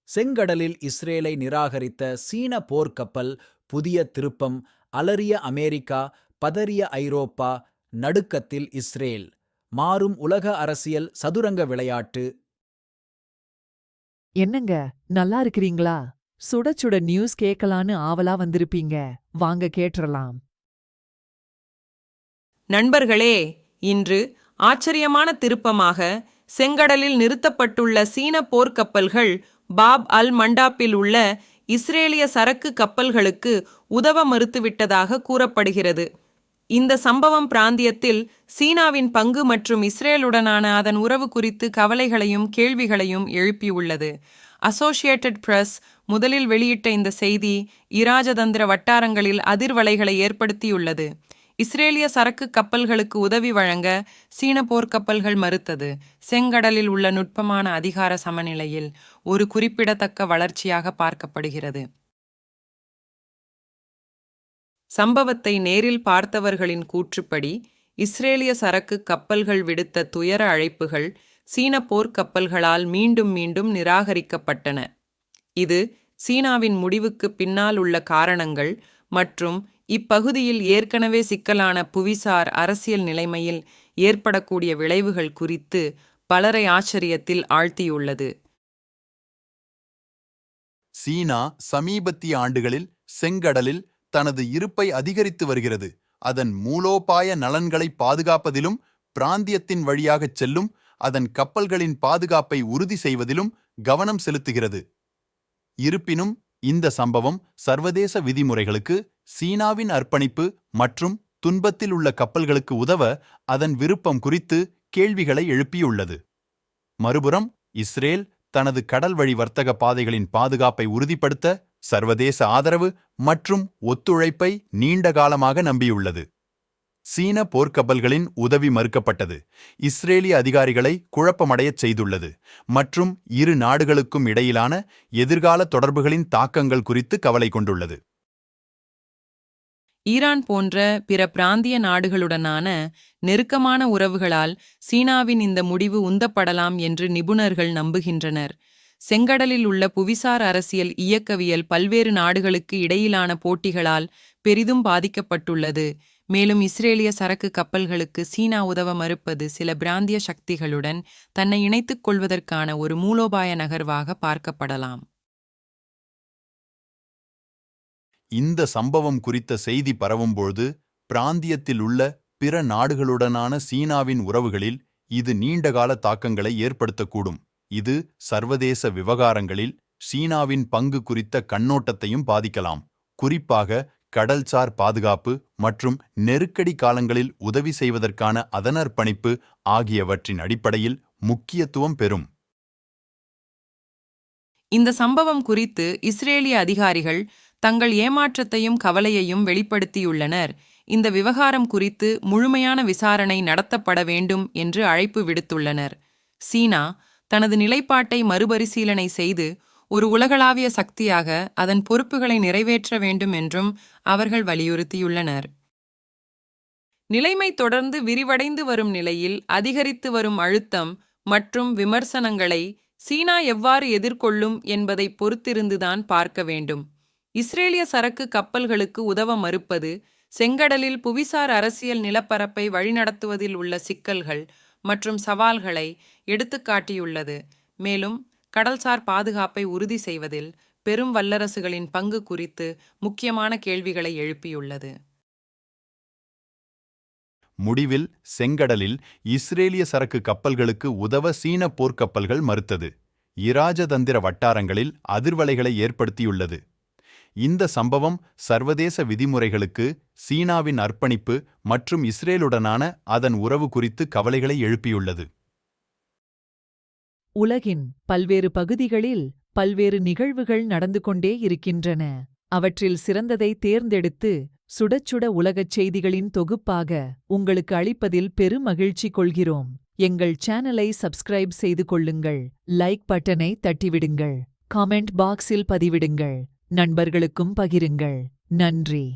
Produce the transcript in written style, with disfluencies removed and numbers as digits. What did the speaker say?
செங்கடலில் இஸ்ரேலை நிராகரித்த சீன போர்க்கப்பல் புதிய திருப்பம், அலறிய அமெரிக்கா, பதறிய ஐரோப்பா, நடுக்கத்தில் இஸ்ரேல். மாறும் உலக அரசியல் சதுரங்க விளையாட்டு. என்னங்க, நல்லா இருக்கிறீங்களா? சுட சுட நியூஸ் கேட்கலான்னு ஆவலா வந்திருப்பீங்க. வாங்க கேட்டுறலாம். நண்பர்களே, இன்று ஆச்சரியமான திருப்பமாக செங்கடலில் நிறுத்தப்பட்டுள்ள சீன போர்க்கப்பல்கள் பாப் அல் மண்டாப்பில் உள்ள இஸ்ரேலிய சரக்கு கப்பல்களுக்கு உதவ மறுத்துவிட்டதாக கூறப்படுகிறது. இந்த சம்பவம் பிராந்தியத்தில் சீனாவின் பங்கு மற்றும் இஸ்ரேலுடனான அதன் உறவு குறித்து கவலைகளையும் கேள்விகளையும் எழுப்பியுள்ளது. அசோசியேட்டட் பிரஸ் முதலில் வெளியிட்ட இந்த செய்தி இராஜதந்திர வட்டாரங்களில் அதிர்வலைகளை ஏற்படுத்தியுள்ளது. இஸ்ரேலிய சரக்கு கப்பல்களுக்கு உதவி வழங்க சீன போர்க்கப்பல்கள் மறுத்தது செங்கடலில் உள்ள நுட்பமான அதிகார சமநிலையில் ஒரு குறிப்பிடத்தக்க வளர்ச்சியாக பார்க்கப்படுகிறது. சம்பவத்தை நேரில் பார்த்தவர்களின் கூற்றுப்படி, இஸ்ரேலிய சரக்கு கப்பல்கள் விடுத்த துயர அழைப்புகள் சீன போர்க்கப்பல்களால் மீண்டும் மீண்டும் நிராகரிக்கப்பட்டன. இது சீனாவின் முடிவுக்கு பின்னால் உள்ள காரணங்கள் மற்றும் இப்பகுதியில் ஏற்கனவே சிக்கலான புவிசார் அரசியல் நிலைமையில் ஏற்படக்கூடிய விளைவுகள் குறித்து பலரை ஆச்சரியத்தில் ஆழ்த்தியுள்ளது. சீனா சமீபத்திய ஆண்டுகளில் செங்கடலில் தனது இருப்பை அதிகரித்து வருகிறது. அதன் மூலோபாய நலன்களை பாதுகாப்பதிலும் பிராந்தியத்தின் வழியாகச் செல்லும் அதன் கப்பல்களின் பாதுகாப்பை உறுதி செய்வதிலும் கவனம் செலுத்துகிறது. இருப்பினும் இந்த சம்பவம் சர்வதேச விதிமுறைகளுக்கு, சீனாவின் அர்ப்பணிப்பு மற்றும் துன்பத்தில் உள்ள கப்பல்களுக்கு உதவ அதன் விருப்பம் குறித்து கேள்விகளை எழுப்பியுள்ளது. மறுபுறம் இஸ்ரேல் தனது கடல் வழி வர்த்தக பாதைகளின் பாதுகாப்பை உறுதிப்படுத்த சர்வதேச ஆதரவு மற்றும் ஒத்துழைப்பை நீண்ட காலமாக நம்பியுள்ளது. சீன போர்க்கப்பல்களின் உதவி மறுக்கப்பட்டது இஸ்ரேலிய அதிகாரிகளை குழப்பமடையச் செய்துள்ளது மற்றும் இரு நாடுகளுக்கும் இடையிலான எதிர்கால தொடர்புகளின் தாக்கங்கள் குறித்து கவலை கொண்டுள்ளது. ஈரான் போன்ற பிற பிராந்திய நாடுகளுடனான நெருக்கமான உறவுகளால் சீனாவின் இந்த முடிவு உந்தப்படலாம் என்று நிபுணர்கள் நம்புகின்றனர். செங்கடலில் உள்ள புவிசார் அரசியல் இயக்கவியல் பல்வேறு நாடுகளுக்கு இடையிலான போட்டிகளால் பெரிதும் பாதிக்கப்பட்டுள்ளது. மேலும் இஸ்ரேலிய சரக்கு கப்பல்களுக்கு சீனா உதவ மறுப்பது சில பிராந்திய சக்திகளுடன் தன்னை இணைத்துக் கொள்வதற்கான ஒரு மூலோபாய நகர்வாக பார்க்கப்படலாம். இந்த சம்பவம் குறித்த செய்தி பரவும்போது பிராந்தியத்தில் உள்ள பிற நாடுகளுடனான சீனாவின் உறவுகளில் இது நீண்டகால தாக்கங்களை ஏற்படுத்தக்கூடும். இது சர்வதேச விவகாரங்களில் சீனாவின் பங்கு குறித்த கண்ணோட்டத்தையும் பாதிக்கலாம். குறிப்பாக கடல்சார் பாதுகாப்பு மற்றும் நெருக்கடி காலங்களில் உதவி செய்வதற்கான அதன் அர்ப்பணிப்பு ஆகியவற்றின் அடிப்படையில் முக்கியத்துவம் பெறும். இந்த சம்பவம் குறித்து இஸ்ரேலிய அதிகாரிகள் தங்கள் ஏமாற்றத்தையும் கவலையையும் வெளிப்படுத்தியுள்ளனர். இந்த விவகாரம் குறித்து முழுமையான விசாரணை நடத்தப்பட வேண்டும் என்று அழைப்பு விடுத்துள்ளனர். சீனா தனது நிலைப்பாட்டை மறுபரிசீலனை செய்து ஒரு உலகளாவிய சக்தியாக அதன் பொறுப்புகளை நிறைவேற்ற வேண்டும் என்றும் அவர்கள் வலியுறுத்தியுள்ளனர். நிலைமை தொடர்ந்து விரிவடைந்து வரும் நிலையில் அதிகரித்து வரும் அழுத்தம் மற்றும் விமர்சனங்களை சீனா எவ்வாறு எதிர்கொள்ளும் என்பதை பொறுத்திருந்துதான் பார்க்க வேண்டும். இஸ்ரேலிய சரக்கு கப்பல்களுக்கு உதவ மறுப்பது செங்கடலில் புவிசார் அரசியல் நிலப்பரப்பை வழிநடத்துவதில் உள்ள சிக்கல்கள் மற்றும் சவால்களை எடுத்துக்காட்டியுள்ளது. மேலும் கடல்சார் பாதுகாப்பை உறுதி செய்வதில் பெரும் வல்லரசுகளின் பங்கு குறித்து முக்கியமான கேள்விகளை எழுப்பியுள்ளது. முடிவில் செங்கடலில் இஸ்ரேலிய சரக்கு கப்பல்களுக்கு உதவ சீன போர்க்கப்பல்கள் மறுத்தது இராஜதந்திர வட்டாரங்களில் அதிர்வலைகளை ஏற்படுத்தியுள்ளது. இந்த சம்பவம் சர்வதேச விதிமுறைகளுக்கு, சீனாவின் அர்ப்பணிப்பு மற்றும் இஸ்ரேலுடனான அதன் உறவு குறித்து கவலைகளை எழுப்பியுள்ளது. உலகின் பல்வேறு பகுதிகளில் பல்வேறு நிகழ்வுகள் நடந்து கொண்டே இருக்கின்றன. அவற்றில் சிறந்ததை தேர்ந்தெடுத்து சுடச்சுட உலகச் செய்திகளின் தொகுப்பாக உங்களுக்கு அளிப்பதில் பெருமகிழ்ச்சி கொள்கிறோம். எங்கள் சேனலை சப்ஸ்கிரைப் செய்து கொள்ளுங்கள், லைக் பட்டனை தட்டிவிடுங்கள், காமெண்ட் பாக்ஸில் பதிவிடுங்கள், நண்பர்களுக்கும் பகிருங்கள். நன்றி.